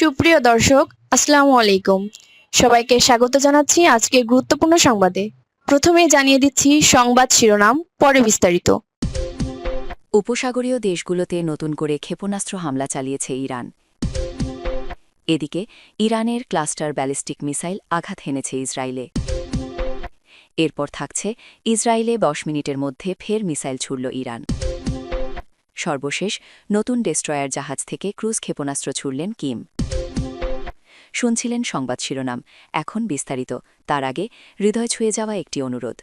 সুপ্রিয় দর্শক, আসসালামু আলাইকুম। সবাইকে স্বাগত জানাচ্ছি আজকের গুরুত্বপূর্ণ সংবাদে। প্রথমেই জানিয়ে দিচ্ছি সংবাদ শিরোনাম, পরে বিস্তারিত। উপসাগরীয় দেশগুলোতে নতুন করে ক্ষেপণাস্ত্র হামলা চালিয়েছে ইরান। এদিকে ইরানের ক্লাস্টার ব্যালিস্টিক মিসাইল আঘাত হেনেছে ইসরায়েলে। এরপর থাকছে ইসরায়েলে 10 মিনিটের মধ্যে ফের মিসাইল ছুড়ল ইরান। সর্বশেষ নতুন ডেস্ট্রয়ার জাহাজ থেকে ক্রুজ ক্ষেপণাস্ত্র ছুড়লেন কিম। শুনছিলেন সংবাদ শিরোনাম, এখন বিস্তারিত। তার আগে হৃদয় ছুঁয়ে যাওয়া একটি অনুরোধ।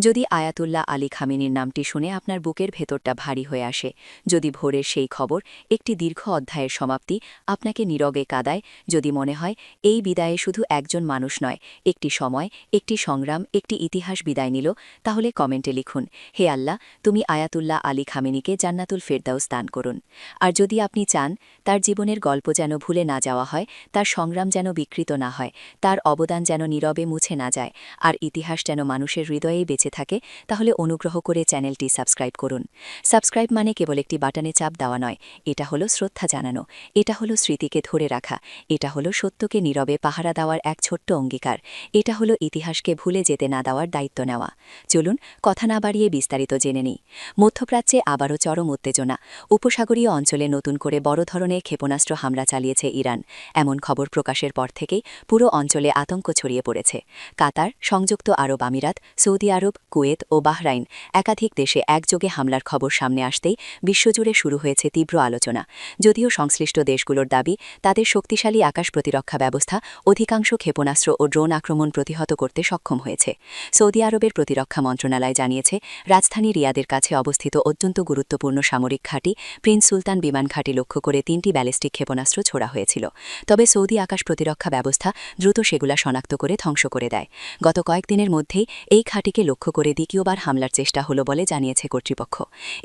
যদি আয়াতুল্লাহ আলী খামেনির নামটি শুনে আপনার বুকের ভেতরটা ভারী হয়ে আসে, যদি ভোরের সেই খবর, একটি দীর্ঘ অধ্যায়ের সমাপ্তি, আপনাকে নীরবে কাঁদায়, যদি মনে হয় এই বিদায়ে শুধু একজন মানুষ নয়, একটি সময়, একটি সংগ্রাম, একটি ইতিহাস বিদায় নিল, তাহলে কমেন্টে লিখুন, হে আল্লাহ, তুমি আয়াতুল্লাহ আলী খামেনিকে জান্নাতুল ফেরদাউস দান করুন। আর যদি আপনি চান তার জীবনের গল্প যেন ভুলে না যাওয়া হয়, তার সংগ্রাম যেন বিকৃত না হয়, তার অবদান যেন নীরবে মুছে না যায়, আর ইতিহাস যেন মানুষের হৃদয়েই বেঁচে থাকে, তাহলে অনুগ্রহ করে চ্যানেলটি সাবস্ক্রাইব করুন। সাবস্ক্রাইব মানে কেবল একটি বাটনে চাপ দেওয়া নয়, এটা হলো শ্রদ্ধা জানানো, এটা হলো স্মৃতিকে ধরে রাখা, এটা হলো সত্যকে নীরবে পাহারা দেওয়ার এক ছোট্ট অঙ্গীকার, এটা হলো ইতিহাসকে ভুলে যেতে না দেওয়ার দায়িত্ব নেওয়া। চলুন কথা না বাড়িয়ে বিস্তারিত জেনে নিই। মধ্যপ্রাচ্যে আবারও চরম উত্তেজনা। উপসাগরীয় অঞ্চলে নতুন করে বড় ধরনের ক্ষেপণাস্ত্র হামলা চালিয়েছে ইরান। এমন খবর প্রকাশের পর থেকেই পুরো অঞ্চলে আতঙ্ক ছড়িয়ে পড়েছে। কাতার, সংযুক্ত আরব আমিরাত, সৌদি আরব, কুয়েত ও বাহরাইন একাধিক দেশে একযোগে হামলার খবর সামনে আসতেই বিশ্বজুড়ে শুরু হয়েছে তীব্র আলোচনা। যদিও সংশ্লিষ্ট দেশগুলোর দাবি, তাদের শক্তিশালী আকাশ প্রতিরক্ষা ব্যবস্থা অধিকাংশ ক্ষেপণাস্ত্র ও ড্রোন আক্রমণ প্রতিহত করতে সক্ষম হয়েছে। সৌদি আরবের প্রতিরক্ষা মন্ত্রণালয় জানিয়েছে, রাজধানী রিয়াদের কাছে অবস্থিত অত্যন্ত গুরুত্বপূর্ণ সামরিক ঘাঁটি প্রিন্স সুলতান বিমান ঘাঁটি লক্ষ্য করে 3টি ব্যালিস্টিক ক্ষেপণাস্ত্র ছোড়া হয়েছিল। তবে সৌদি আকাশ প্রতিরক্ষা ব্যবস্থা দ্রুত সেগুলা শনাক্ত করে ধ্বংস করে দেয়। গত কয়েকদিনের মধ্যেই এই ঘাঁটিকে লক্ষ্য করে দ্বিতীয়বার হামলার চেষ্টা হলো বলে জানিয়েছে কর্তৃপক্ষ।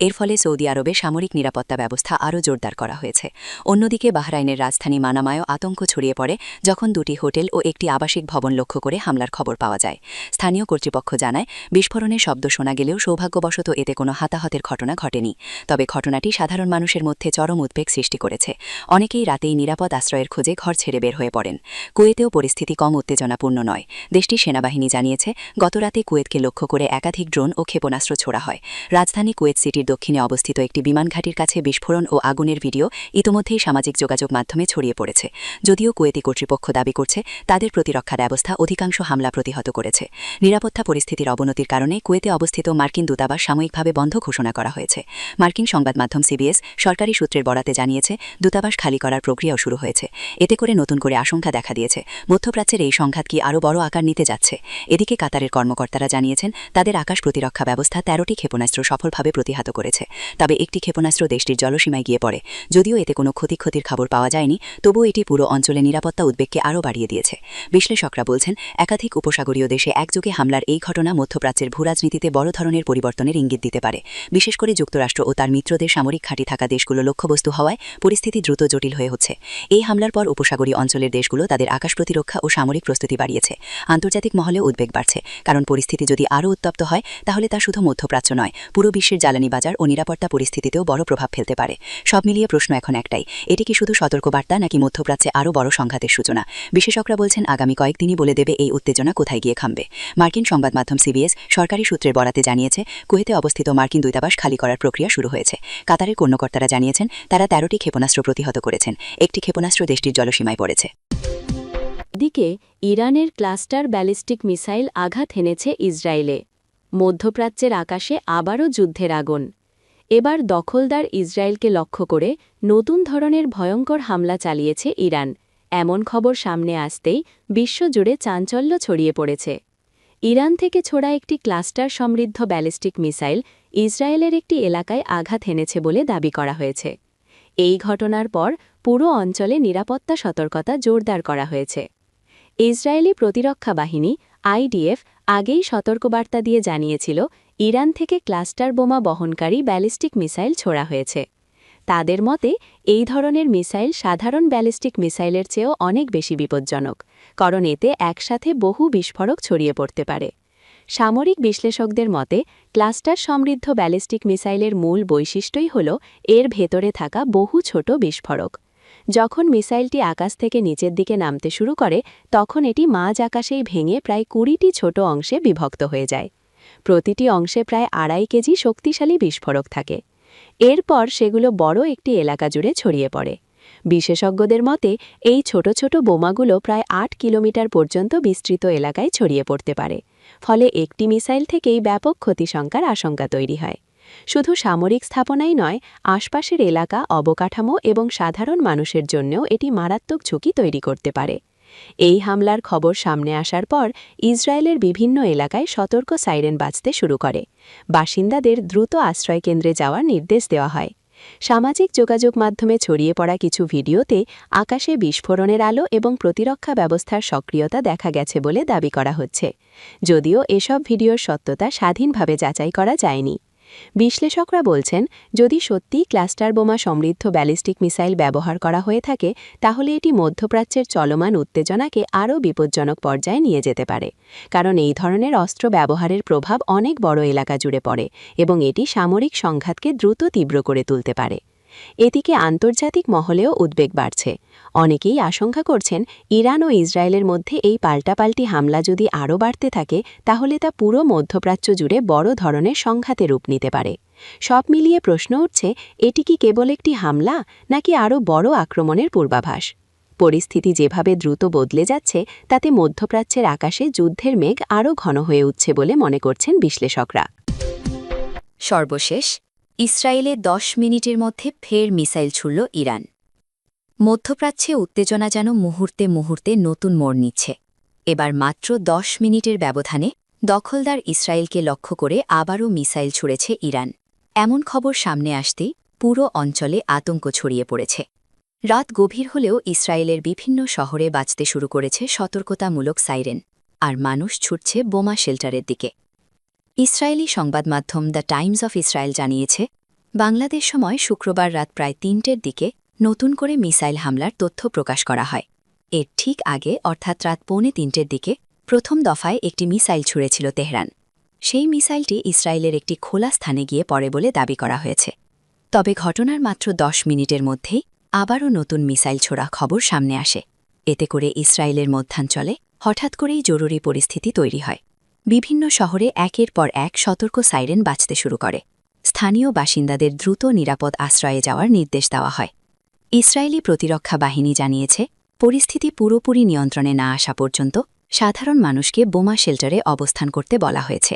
এর ফলে সৌদি আরবে সামরিক নিরাপত্তা ব্যবস্থা আরও জোরদার করা হয়েছে। অন্যদিকে বাহরাইনের রাজধানী মানামায়ও আতঙ্ক ছড়িয়ে পড়ে যখন 2টি হোটেল ও একটি আবাসিক ভবন লক্ষ্য করে হামলার খবর পাওয়া যায়। স্থানীয় কর্তৃপক্ষ জানায়, বিস্ফোরণের শব্দ শোনা গেলেও সৌভাগ্যবশত এতে কোনো হতাহতের ঘটনা ঘটেনি। তবে ঘটনাটি সাধারণ মানুষের মধ্যে চরম উদ্বেগ সৃষ্টি করেছে। অনেকেই রাতেই নিরাপদ আশ্রয়ের খোঁজে ঘর ছেড়ে বের হয়ে পড়েন। কুয়েতেও পরিস্থিতি কম উত্তেজনাপূর্ণ নয়। দেশটির সেনাবাহিনী জানিয়েছে, গতরাতে কুয়েতকে লক্ষ্য করে একাধিক ড্রোন ও ক্ষেপণাস্ত্র ছোড়া হয়। রাজধানী কুয়েত সিটির দক্ষিণে অবস্থিত একটি বিমান ঘাঁটির কাছে বিস্ফোরণ ও আগুনের ভিডিও ইতোমধ্যেই সামাজিক যোগাযোগ মাধ্যমে ছড়িয়ে পড়েছে। যদিও কুয়েতি কর্তৃপক্ষ দাবি করছে, তাদের প্রতিরক্ষা ব্যবস্থা অধিকাংশ হামলা প্রতিহত করেছে। নিরাপত্তা পরিস্থিতির অবনতির কারণে কুয়েতে অবস্থিত মার্কিন দূতাবাস সাময়িকভাবে বন্ধ ঘোষণা করা হয়েছে। মার্কিন সংবাদ মাধ্যম সিবিএস সরকারি সূত্রের বরাতে জানিয়েছে, দূতাবাস খালি করার প্রক্রিয়াও শুরু হয়েছে। এতে করে নতুন করে আশঙ্কা দেখা দিয়েছে, মধ্যপ্রাচ্যের এই সংঘাত কি আরও বড় আকার নিতে যাচ্ছে। এদিকে কাতারের কর্মকর্তারা জানিয়েছেন, তাদের আকাশ প্রতিরক্ষা ব্যবস্থা 13টি ক্ষেপণাস্ত্র সফলভাবে প্রতিহত করেছে। তবে একটি ক্ষেপণাস্ত্র দেশটির জলসীমায় গিয়ে পড়ে। যদিও এতে কোনো ক্ষতির খবর পাওয়া যায়নি, তবুও এটি পুরো অঞ্চলে নিরাপত্তা উদ্বেগকে আরও বাড়িয়ে দিয়েছে। বিশ্লেষকরা বলছেন, একাধিক উপসাগরীয় দেশে একযোগে হামলার এই ঘটনা মধ্যপ্রাচ্যের ভূরাজনীতিতে বড় ধরনের পরিবর্তনের ইঙ্গিত দিতে পারে। বিশেষ করে যুক্তরাষ্ট্র ও তার মিত্রদের সামরিক ঘাঁটি থাকা দেশগুলো লক্ষ্যবস্তু হওয়ায় পরিস্থিতি দ্রুত জটিল হয়ে হচ্ছে। এই হামলার পর উপসাগরীয় অঞ্চলের দেশগুলো তাদের আকাশ প্রতিরক্ষা ও সামরিক প্রস্তুতি বাড়িয়েছে। আন্তর্জাতিক মহলেও উদ্বেগ বাড়ছে, কারণ পরিস্থিতি যদি আরও উত্তপ্ত হয়, তাহলে তা শুধু মধ্যপ্রাচ্য নয়, পুরো বিশ্বের জ্বালানি বাজার ও নিরাপত্তা পরিস্থিতিতেও বড় প্রভাব ফেলতে পারে। সব মিলিয়ে প্রশ্ন এখন একটাই, এটি কি শুধু সতর্কবার্তা নাকি মধ্যপ্রাচ্যে আরও বড় সংঘাতের সূচনা? বিশেষজ্ঞরা বলছেন, আগামী কয়েকদিনই বলে দেবে এই উত্তেজনা কোথায় গিয়ে থামবে। মার্কিন সংবাদ মাধ্যম সিবিএস সরকারি সূত্রের বরাতে জানিয়েছে, কুয়েতে অবস্থিত মার্কিন দূতাবাস খালি করার প্রক্রিয়া শুরু হয়েছে। কাতারের কর্মকর্তারা জানিয়েছেন, তারা 13টি ক্ষেপণাস্ত্র প্রতিহত করেছেন। একটি ক্ষেপণাস্ত্র দেশটির জলসীমায় পড়েছে। এদিকে ইরানের ক্লাস্টার ব্যালিস্টিক মিসাইল আঘাত হেনেছে ইসরায়েলে। মধ্যপ্রাচ্যের আকাশে আবারও যুদ্ধের আগুন। এবার দখলদার ইসরায়েলকে লক্ষ্য করে নতুন ধরনের ভয়ঙ্কর হামলা চালিয়েছে ইরান। এমন খবর সামনে আসতেই বিশ্বজুড়ে চাঞ্চল্য ছড়িয়ে পড়েছে। ইরান থেকে ছোড়া একটি ক্লাস্টার সমৃদ্ধ ব্যালিস্টিক মিসাইল ইসরায়েলের একটি এলাকায় আঘাত হেনেছে বলে দাবি করা হয়েছে। এই ঘটনার পর পুরো অঞ্চলে নিরাপত্তা সতর্কতা জোরদার করা হয়েছে। ইসরায়েলি প্রতিরক্ষা বাহিনী আইডিএফ আগেই সতর্কবার্তা দিয়ে জানিয়েছিল, ইরান থেকে ক্লাস্টার বোমা বহনকারী ব্যালিস্টিক মিসাইল ছোড়া হয়েছে। তাদের মতে, এই ধরনের মিসাইল সাধারণ ব্যালিস্টিক মিসাইলের চেয়েও অনেক বেশি বিপজ্জনক, কারণ এতে একসাথে বহু বিস্ফোরক ছড়িয়ে পড়তে পারে। সামরিক বিশ্লেষকদের মতে, ক্লাস্টার সমৃদ্ধ ব্যালিস্টিক মিসাইলের মূল বৈশিষ্ট্যই হল এর ভেতরে থাকা বহু ছোট বিস্ফোরক। যখন মিসাইলটি আকাশ থেকে নিচের দিকে নামতে শুরু করে তখন এটি মাঝ আকাশেই ভেঙে প্রায় ২০টি ছোট অংশে বিভক্ত হয়ে যায়। প্রতিটি অংশে প্রায় ২.৫ কেজি শক্তিশালী বিস্ফোরক থাকে। এরপর সেগুলো বড় একটি এলাকা জুড়ে ছড়িয়ে পড়ে। বিশেষজ্ঞদের মতে এই ছোট ছোট বোমাগুলো প্রায় ৮ কিলোমিটার পর্যন্ত বিস্তৃত এলাকায় ছড়িয়ে পড়তে পারে। ফলে একটি মিসাইল থেকেই ব্যাপক ক্ষতিশঙ্কার আশঙ্কা তৈরি হয়। শুধু সামরিক স্থাপনাই নয়, আশপাশের এলাকা, অবকাঠামো এবং সাধারণ মানুষের জন্যও এটি মারাত্মক ঝুঁকি তৈরি করতে পারে। এই হামলার খবর সামনে আসার পর ইসরায়েলের বিভিন্ন এলাকায় সতর্ক সাইরেন বাজতে শুরু করে। বাসিন্দাদের দ্রুত আশ্রয়কেন্দ্রে যাওয়ার নির্দেশ দেওয়া হয়। সামাজিক যোগাযোগ মাধ্যমে ছড়িয়ে পড়া কিছু ভিডিওতে আকাশে বিস্ফোরণের আলো এবং প্রতিরক্ষা ব্যবস্থার সক্রিয়তা দেখা গেছে বলে দাবি করা হচ্ছে, যদিও এসব ভিডিওর সত্যতা স্বাধীনভাবে যাচাই করা যায়নি। বিশ্লেষকরা বলছেন, যদি সত্যিই ক্লাস্টার বোমা সমৃদ্ধ ব্যালিস্টিক মিসাইল ব্যবহার করা হয়ে থাকে তাহলে এটি মধ্যপ্রাচ্যের চলমান উত্তেজনাকে আরও বিপজ্জনক পর্যায়ে নিয়ে যেতে পারে। কারণ এই ধরনের অস্ত্র ব্যবহারের প্রভাব অনেক বড় এলাকা জুড়ে পড়ে এবং এটি সামরিক সংঘাতকে দ্রুত তীব্র করে তুলতে পারে। এদিকে আন্তর্জাতিক মহলেও উদ্বেগ বাড়ছে। অনেকেই আশঙ্কা করছেন, ইরান ও ইসরায়েলের মধ্যে এই পাল্টাপাল্টি হামলা যদি আরও বাড়তে থাকে তাহলে তা পুরো মধ্যপ্রাচ্য জুড়ে বড় ধরনের সংঘাতে রূপ নিতে পারে। সব মিলিয়ে প্রশ্ন উঠছে, এটি কি কেবল একটি হামলা নাকি আরও বড় আক্রমণের পূর্বাভাস? পরিস্থিতি যেভাবে দ্রুত বদলে যাচ্ছে তাতে মধ্যপ্রাচ্যের আকাশে যুদ্ধের মেঘ আরও ঘন হয়ে উঠছে বলে মনে করছেন বিশ্লেষকরা। সর্বশেষ, ইসরায়েলে ১০ মিনিটের মধ্যে ফের মিসাইল ছুড়ল ইরান। মধ্যপ্রাচ্যে উত্তেজনা যেন মুহূর্তে মুহূর্তে নতুন মোড় নিচ্ছে। এবার মাত্র ১০ মিনিটের ব্যবধানে দখলদার ইসরায়েলকে লক্ষ্য করে আবারও মিসাইল ছুড়েছে ইরান। এমন খবর সামনে আসতেই পুরো অঞ্চলে আতঙ্ক ছড়িয়ে পড়েছে। রাত গভীর হলেও ইসরায়েলের বিভিন্ন শহরে বাজতে শুরু করেছে সতর্কতামূলক সাইরেন, আর মানুষ ছুটছে বোমা শেল্টারের দিকে। ইসরায়েলি সংবাদ মাধ্যম দ্য টাইমস অফ ইসরায়েল জানিয়েছে, বাংলাদেশ সময় শুক্রবার রাত প্রায় ৩টের দিকে নতুন করে মিসাইল হামলার তথ্য প্রকাশ করা হয়। এর ঠিক আগে অর্থাৎ রাত ২:৩০-র দিকে প্রথম দফায় একটি মিসাইল ছুড়েছিল তেহরান। সেই মিসাইলটি ইসরায়েলের একটি খোলা স্থানে গিয়ে পড়ে বলে দাবি করা হয়েছে। তবে ঘটনার মাত্র ১০ মিনিটের মধ্যেই আবারও নতুন মিসাইল ছোড়া খবর সামনে আসে। এতে করে ইসরায়েলের মধ্যাঞ্চলে হঠাৎ করেই জরুরি পরিস্থিতি তৈরি হয়। বিভিন্ন শহরে একের পর এক সতর্ক সাইরেন বাজতে শুরু করে। স্থানীয় বাসিন্দাদের দ্রুত নিরাপদ আশ্রয়ে যাওয়ার নির্দেশ দেওয়া হয়। ইসরায়েলি প্রতিরক্ষা বাহিনী জানিয়েছে, পরিস্থিতি পুরোপুরি নিয়ন্ত্রণে না আসা পর্যন্ত সাধারণ মানুষকে বোমা শেল্টারে অবস্থান করতে বলা হয়েছে।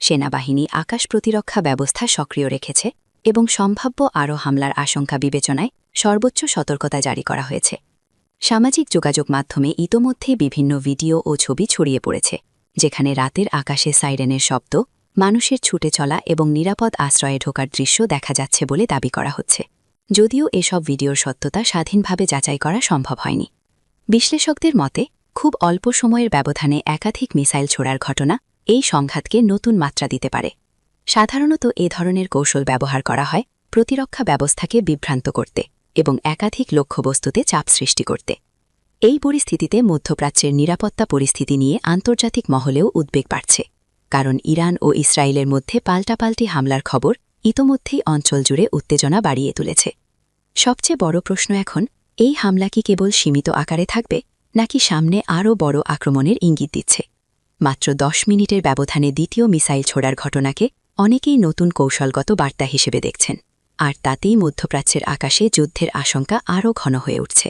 সেনাবাহিনী আকাশ প্রতিরক্ষা ব্যবস্থা সক্রিয় রেখেছে এবং সম্ভাব্য আরও হামলার আশঙ্কা বিবেচনায় সর্বোচ্চ সতর্কতা জারি করা হয়েছে। সামাজিক যোগাযোগ মাধ্যমে ইতোমধ্যেই বিভিন্ন ভিডিও ও ছবি ছড়িয়ে পড়েছে, যেখানে রাতের আকাশে সাইরেনের শব্দ, মানুষের ছুটে চলা এবং নিরাপদ আশ্রয়ে ঢোকার দৃশ্য দেখা যাচ্ছে বলে দাবি করা হচ্ছে। যদিও এসব ভিডিওর সত্যতা স্বাধীনভাবে যাচাই করা সম্ভব হয়নি। বিশ্লেষকদের মতে, খুব অল্প সময়ের ব্যবধানে একাধিক মিসাইল ছোড়ার ঘটনা এই সংঘাতকে নতুন মাত্রা দিতে পারে। সাধারণত এ ধরনের কৌশল ব্যবহার করা হয় প্রতিরক্ষা ব্যবস্থাকে বিভ্রান্ত করতে এবং একাধিক লক্ষ্যবস্তুতে চাপ সৃষ্টি করতে। এই পরিস্থিতিতে মধ্যপ্রাচ্যের নিরাপত্তা পরিস্থিতি নিয়ে আন্তর্জাতিক মহলেও উদ্বেগ বাড়ছে, কারণ ইরান ও ইসরায়েলের মধ্যে পাল্টাপাল্টি হামলার খবর ইতোমধ্যেই অঞ্চল জুড়ে উত্তেজনা বাড়িয়ে তুলেছে। সবচেয়ে বড় প্রশ্ন এখন, এই হামলা কি কেবল সীমিত আকারে থাকবে নাকি সামনে আরও বড় আক্রমণের ইঙ্গিত দিচ্ছে? মাত্র ১০ মিনিটের ব্যবধানে দ্বিতীয় মিসাইল ছোড়ার ঘটনাকে অনেকেই নতুন কৌশলগত বার্তা হিসেবে দেখছেন, আর তাতেই মধ্যপ্রাচ্যের আকাশে যুদ্ধের আশঙ্কা আরও ঘন হয়ে উঠছে।